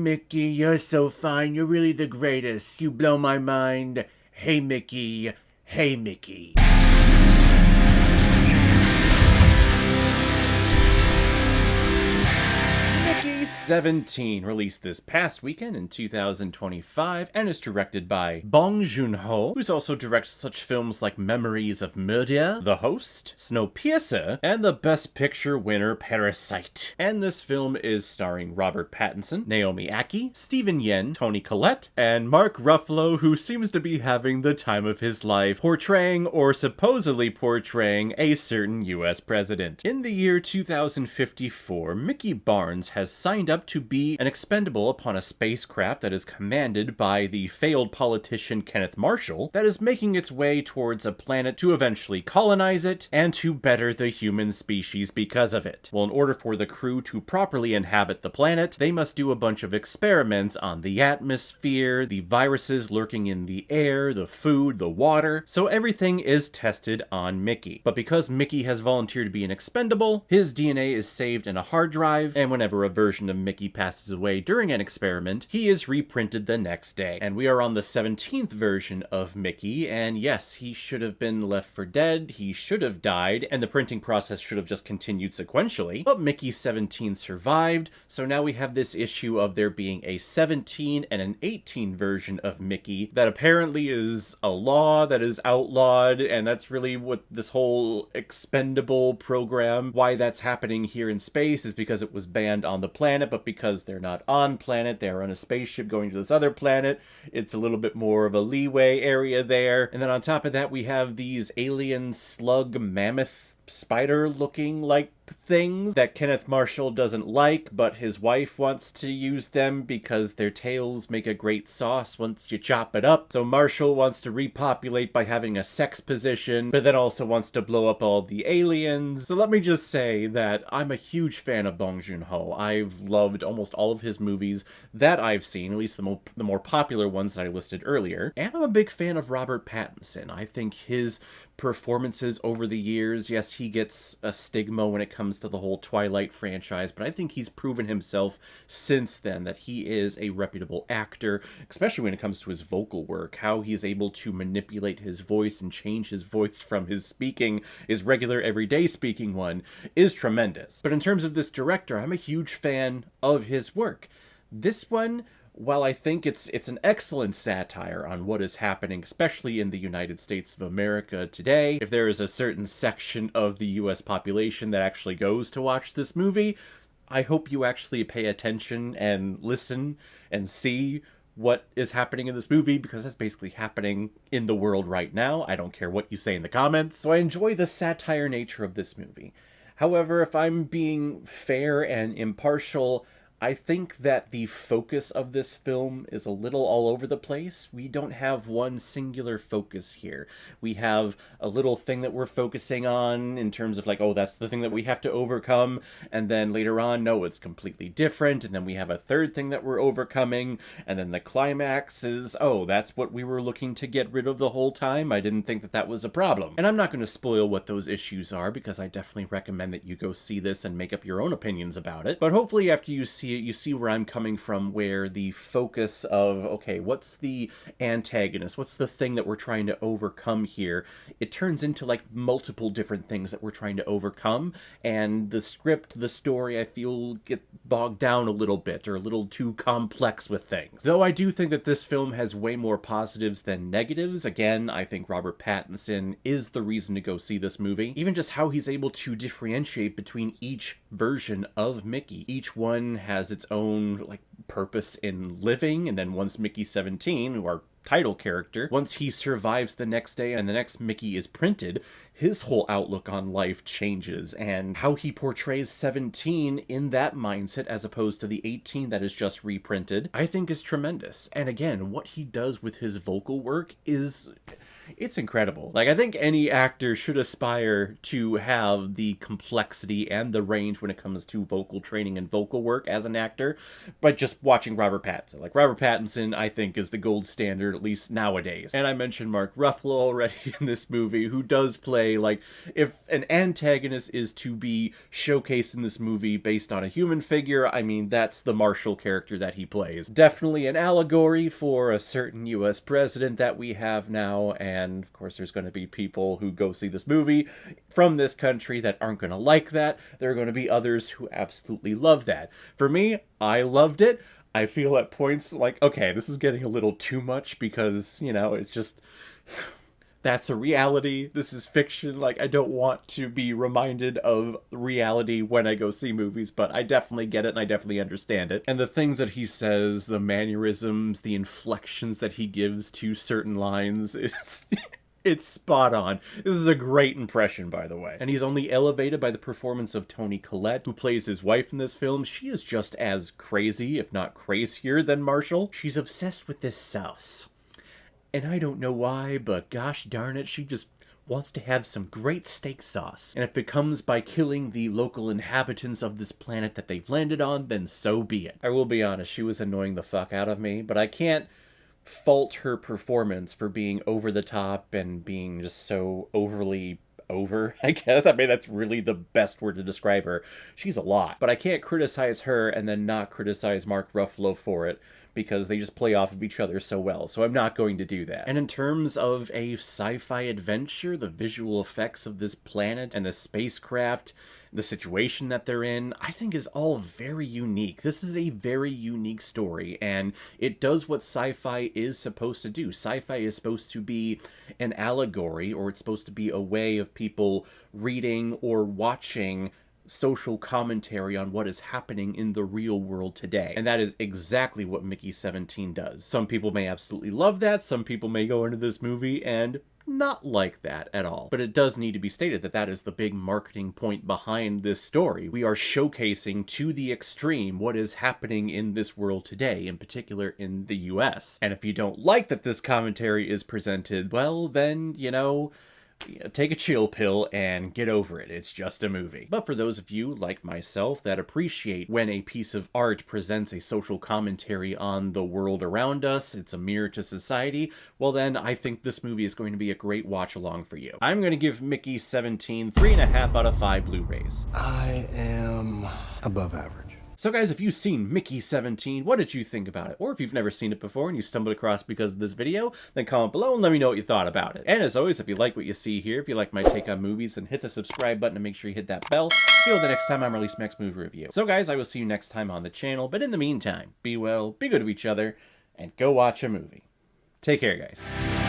Mickey, you're so fine. You're really the greatest. You blow my mind. Hey, Mickey. Hey, Mickey. Mickey 17 released this past weekend in 2025 and is directed by Bong Joon-ho, who's also directed such films like Memories of Murder, The Host, Snowpiercer, and the Best Picture winner Parasite. And this film is starring Robert Pattinson, Naomi Ackie, Stephen Yen, Toni Collette, and Mark Ruffalo, who seems to be having the time of his life portraying or supposedly portraying a certain US president. In the year 2054, Mickey Barnes has signed up to be an expendable upon a spacecraft that is commanded by the failed politician Kenneth Marshall that is making its way towards a planet to eventually colonize it and to better the human species because of it. Well, in order for the crew to properly inhabit the planet, they must do a bunch of experiments on the atmosphere, the viruses lurking in the air, the food, the water, so everything is tested on Mickey. But because Mickey has volunteered to be an expendable, his DNA is saved in a hard drive, and whenever a version of Mickey passes away during an experiment, he is reprinted the next day. And we are on the 17th version of Mickey, and yes, he should have been left for dead, he should have died, and the printing process should have just continued sequentially, but Mickey 17 survived, so now we have this issue of there being a 17 and an 18 version of Mickey that apparently is a law that is outlawed, and that's really what this whole expendable program, why that's happening here in space, is because it was banned on the planet, but because they're not on planet, they're on a spaceship going to this other planet, it's a little bit more of a leeway area there. And then on top of that, we have these alien slug mammoth spider looking like things that Kenneth Marshall doesn't like, but his wife wants to use them because their tails make a great sauce once you chop it up. So Marshall wants to repopulate by having a sex position, but then also wants to blow up all the aliens. So let me just say that I'm a huge fan of Bong Joon-ho. I've loved almost all of his movies that I've seen, at least the more popular ones that I listed earlier. And I'm a big fan of Robert Pattinson. I think his performances over the years, yes, he gets a stigma when it comes to the whole Twilight franchise, but I think he's proven himself since then that he is a reputable actor, especially when it comes to his vocal work. How he's able to manipulate his voice and change his voice from his speaking, his regular everyday speaking one, is tremendous. But in terms of this director, I'm a huge fan of his work. This one, while I think it's an excellent satire on what is happening, especially in the United States of America today, if there is a certain section of the US population that actually goes to watch this movie, I hope you actually pay attention and listen and see what is happening in this movie, because that's basically happening in the world right now. I don't care what you say in the comments. So I enjoy the satire nature of this movie. However, if I'm being fair and impartial, I think that the focus of this film is a little all over the place. We don't have one singular focus here. We have a little thing that we're focusing on in terms of like, oh, that's the thing that we have to overcome, and then later on, no, it's completely different, and then we have a third thing that we're overcoming, and then the climax is, oh, that's what we were looking to get rid of the whole time? I didn't think that that was a problem. And I'm not going to spoil what those issues are, because I definitely recommend that you go see this and make up your own opinions about it. But hopefully after you see it, you see where I'm coming from, where the focus of, okay, what's the antagonist? What's the thing that we're trying to overcome here? It turns into like multiple different things that we're trying to overcome, and the script, the story, I feel get bogged down a little bit, or a little too complex with things. Though I do think that this film has way more positives than negatives. Again, I think Robert Pattinson is the reason to go see this movie. Even just how he's able to differentiate between each version of Mickey. Each one has its own like purpose in living, and then once Mickey 17, who our title character, once he survives the next day and the next Mickey is printed, his whole outlook on life changes, and how he portrays 17 in that mindset as opposed to the 18 that is just reprinted, I think is tremendous. And again, what he does with his vocal work is it's incredible. Like, I think any actor should aspire to have the complexity and the range when it comes to vocal training and vocal work as an actor, by just watching Robert Pattinson. Like, Robert Pattinson, I think, is the gold standard, at least nowadays. And I mentioned Mark Ruffalo already in this movie, who does play, like, if an antagonist is to be showcased in this movie based on a human figure, I mean, that's the Marshall character that he plays. Definitely an allegory for a certain US president that we have now, and of course there's going to be people who go see this movie from this country that aren't going to like that. There are going to be others who absolutely love that. For me, I loved it. I feel at points like, okay, this is getting a little too much because, you know, it's just... that's a reality. This is fiction. Like, I don't want to be reminded of reality when I go see movies, but I definitely get it and I definitely understand it. And the things that he says, the mannerisms, the inflections that he gives to certain lines, it's spot on. This is a great impression, by the way. And he's only elevated by the performance of Toni Collette, who plays his wife in this film. She is just as crazy, if not crazier, than Marshall. She's obsessed with this sauce. And I don't know why, but gosh darn it, she just wants to have some great steak sauce. And if it comes by killing the local inhabitants of this planet that they've landed on, then so be it. I will be honest, she was annoying the fuck out of me, but I can't fault her performance for being over the top and being just so overly over, I guess. I mean, that's really the best word to describe her. She's a lot. But I can't criticize her and then not criticize Mark Ruffalo for it, because they just play off of each other so well, so I'm not going to do that. And in terms of a sci-fi adventure, the visual effects of this planet and the spacecraft, the situation that they're in, I think is all very unique. This is a very unique story, and it does what sci-fi is supposed to do. Sci-fi is supposed to be an allegory, or it's supposed to be a way of people reading or watching social commentary on what is happening in the real world today. And that is exactly what Mickey 17 does. Some people may absolutely love that. Some people may go into this movie and not like that at all. But it does need to be stated that that is the big marketing point behind this story. We are showcasing to the extreme what is happening in this world today, in particular in the US. And if you don't like that this commentary is presented, well then, you know, take a chill pill and get over it. It's just a movie. But for those of you, like myself, that appreciate when a piece of art presents a social commentary on the world around us, it's a mirror to society, well then I think this movie is going to be a great watch along for you. I'm going to give Mickey 17 3.5 out of 5 Blu-rays. I am above average. So guys, if you've seen Mickey 17, what did you think about it? Or if you've never seen it before and you stumbled across because of this video, then comment below and let me know what you thought about it. And as always, if you like what you see here, if you like my take on movies, then hit the subscribe button and make sure you hit that bell. See you the next time I release my next movie review. So guys, I will see you next time on the channel, but in the meantime, be well, be good to each other, and go watch a movie. Take care, guys.